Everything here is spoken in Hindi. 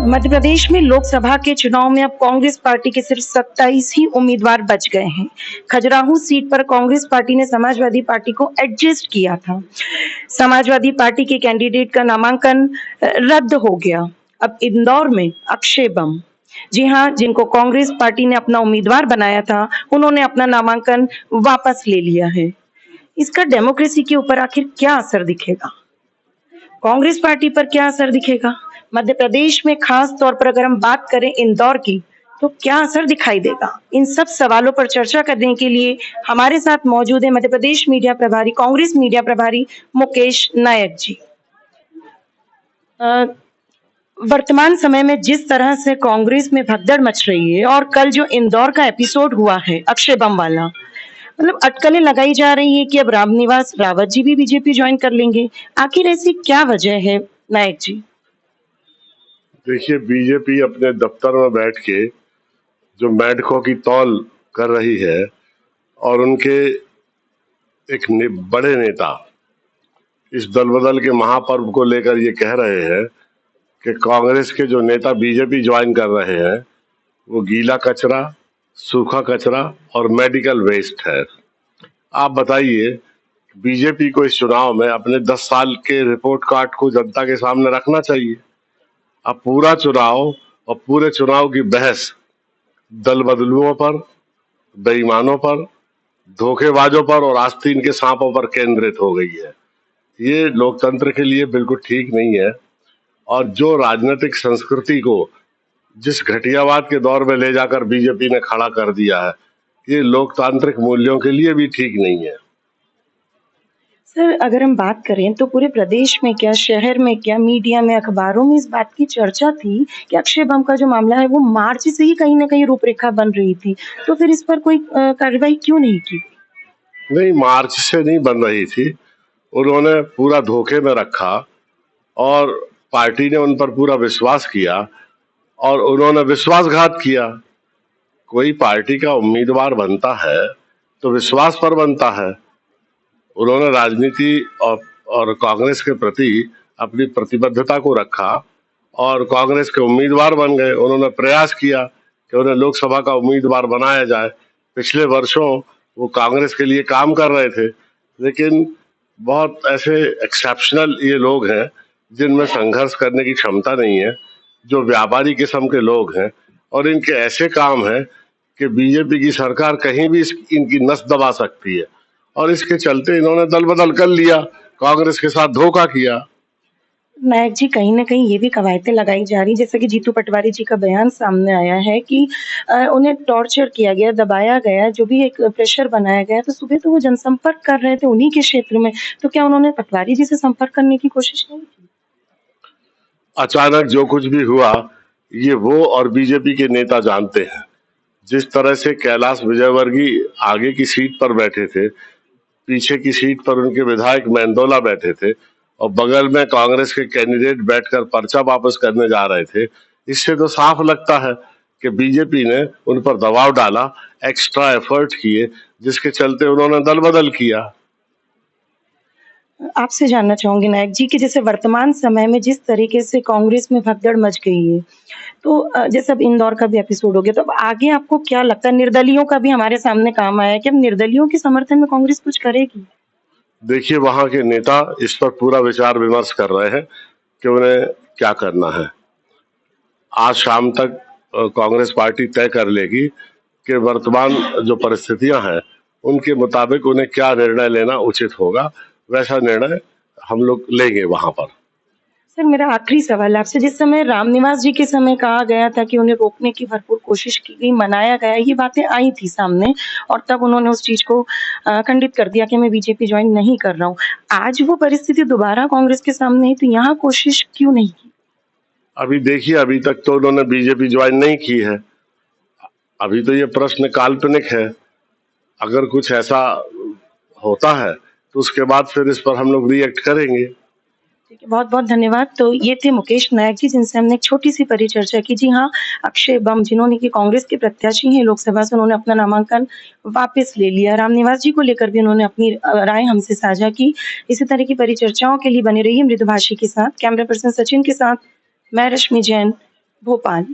मध्य प्रदेश में लोकसभा के चुनाव में अब कांग्रेस पार्टी के सिर्फ 27 ही उम्मीदवार बच गए हैं। खजुराहो सीट पर कांग्रेस पार्टी ने समाजवादी पार्टी को एडजस्ट किया था। समाजवादी पार्टी के कैंडिडेट का नामांकन रद्द हो गया। अब इंदौर में अक्षय बम, जी हाँ, जिनको कांग्रेस पार्टी ने अपना उम्मीदवार बनाया था, उन्होंने अपना नामांकन वापस ले लिया है। इसका डेमोक्रेसी के ऊपर आखिर क्या असर दिखेगा? कांग्रेस पार्टी पर क्या असर दिखेगा? मध्य प्रदेश में खास तौर पर अगर हम बात करें इंदौर की, तो क्या असर दिखाई देगा? इन सब सवालों पर चर्चा करने के लिए हमारे साथ मौजूद है मध्य प्रदेश मीडिया प्रभारी, कांग्रेस मीडिया प्रभारी मुकेश नायक जी। वर्तमान समय में जिस तरह से कांग्रेस में भगदड़ मच रही है और कल जो इंदौर का एपिसोड हुआ है अक्षय बम वाला, मतलब अटकलें लगाई जा रही है कि अब रामनिवास रावत जी भी बीजेपी ज्वाइन कर लेंगे। आखिर ऐसी क्या वजह है नायक जी? देखिए, बीजेपी अपने दफ्तर में बैठ के जो बैठकों की तौल कर रही है और उनके एक बड़े नेता इस दल बदल के महापर्व को लेकर ये कह रहे हैं कि कांग्रेस के जो नेता बीजेपी ज्वाइन कर रहे हैं वो गीला कचरा, सूखा कचरा और मेडिकल वेस्ट है। आप बताइए, बीजेपी को इस चुनाव में अपने 10 साल के रिपोर्ट कार्ड को जनता के सामने रखना चाहिए। अब पूरा चुनाव और पूरे चुनाव की बहस दल बदलुओं पर, बेईमानों पर, धोखेबाजों पर और आस्तीन के सांपों पर केंद्रित हो गई है। ये लोकतंत्र के लिए बिल्कुल ठीक नहीं है और जो राजनीतिक संस्कृति को जिस घटियावाद के दौर में ले जाकर बीजेपी ने खड़ा कर दिया है, ये लोकतांत्रिक मूल्यों के लिए भी ठीक नहीं है। सर, अगर हम बात करें तो पूरे प्रदेश में क्या, शहर में क्या, मीडिया में, अखबारों में इस बात की चर्चा थी कि अक्षय बम का जो मामला है वो मार्च से ही कहीं ना कहीं रूपरेखा बन रही थी, तो फिर इस पर कोई कार्रवाई क्यों नहीं की? नहीं, मार्च से नहीं बन रही थी। उन्होंने पूरा धोखे में रखा और पार्टी ने उन पर पूरा विश्वास किया और उन्होंने विश्वासघात किया। कोई पार्टी का उम्मीदवार बनता है तो विश्वास पर बनता है। उन्होंने राजनीति और कांग्रेस के प्रति अपनी प्रतिबद्धता को रखा और कांग्रेस के उम्मीदवार बन गए। उन्होंने प्रयास किया कि उन्हें लोकसभा का उम्मीदवार बनाया जाए। पिछले वर्षों वो कांग्रेस के लिए काम कर रहे थे, लेकिन बहुत ऐसे एक्सेप्शनल ये लोग हैं जिनमें संघर्ष करने की क्षमता नहीं है, जो व्यापारी किस्म के लोग हैं और इनके ऐसे काम हैं कि बीजेपी की सरकार कहीं भी इनकी नस दबा सकती है और इसके चलते इन्होंने दल बदल कर लिया, कांग्रेस के साथ धोखा किया। नायक जी, कहीं न कहीं ये भी कवायतें लगाई जा रही, जैसे कि जीतू पटवारी जी का बयान सामने आया है कि उन्हें टॉर्चर किया गया, दबाया गया, जो भी एक प्रेशर बनाया गया। तो सुबह तो वो जनसंपर्क कर रहे थे उन्हीं के क्षेत्र में, तो क्या उन्होंने पटवारी जी से संपर्क करने की कोशिश नहीं की? अचानक जो कुछ भी हुआ ये वो और बीजेपी के नेता जानते हैं। जिस तरह से कैलाश विजयवर्गीय आगे की सीट पर बैठे थे, पीछे की सीट पर उनके विधायक मेंदोला बैठे थे और बगल में कांग्रेस के कैंडिडेट बैठकर पर्चा वापस करने जा रहे थे, इससे तो साफ लगता है कि बीजेपी ने उन पर दबाव डाला, एक्स्ट्रा एफर्ट किए, जिसके चलते उन्होंने दल बदल किया। आपसे जानना चाहूंगी नायक जी कि जैसे वर्तमान समय में जिस तरीके से कांग्रेस में भगदड़ मच गई है, तो जैसे अब इंदौर का भी एपिसोड हो गया, तो अब आगे आपको क्या लगता है? निर्दलियों का भी हमारे सामने काम आया है कि अब निर्दलियों के समर्थन में कांग्रेस कुछ करेगी? देखिए, वहां के नेता इस पर पूरा विचार विमर्श कर रहे हैं कि उन्हें क्या करना है। आज शाम तक कांग्रेस पार्टी तय कर लेगी कि वर्तमान जो परिस्थितियां हैं उनके मुताबिक उन्हें क्या निर्णय लेना उचित होगा। वैसा निर्णय हम लोग लेंगे वहां पर। सर, मेरा आखिरी सवाल आपसे, जिस समय रामनिवास जी के समय कहा गया था कि उन्हें रोकने की भरपूर कोशिश की गई, मनाया गया, ये बातें आई थी सामने और तब उन्होंने उस चीज को खंडित कर दिया कि मैं बीजेपी ज्वाइन नहीं कर रहा हूँ। आज वो परिस्थिति दोबारा कांग्रेस के सामने है, तो यहाँ कोशिश क्यों नहीं की? अभी देखिए, अभी तक तो उन्होंने बीजेपी ज्वाइन नहीं की है। अभी तो ये प्रश्न काल्पनिक है। अगर कुछ ऐसा होता है तो उसके बाद फिर इस पर हम लोग रिएक्ट करेंगे। ठीक है, बहुत-बहुत धन्यवाद। तो ये थे मुकेश नायक जी, जिनसे हमने एक छोटी-सी परिचर्चा की। जी हाँ, अक्षय बम, जिन्होंने कि कांग्रेस के प्रत्याशी हैं लोकसभा से, उन्होंने अपना नामांकन वापस ले लिया। रामनिवास जी को लेकर भी उन्होंने अपनी राय हमसे साझा की। इसी तरह की परिचर्चाओं के लिए बने रहिए मृदुभाषी के साथ। कैमरा पर्सन सचिन के साथ मैं रश्मि जैन, भोपाल।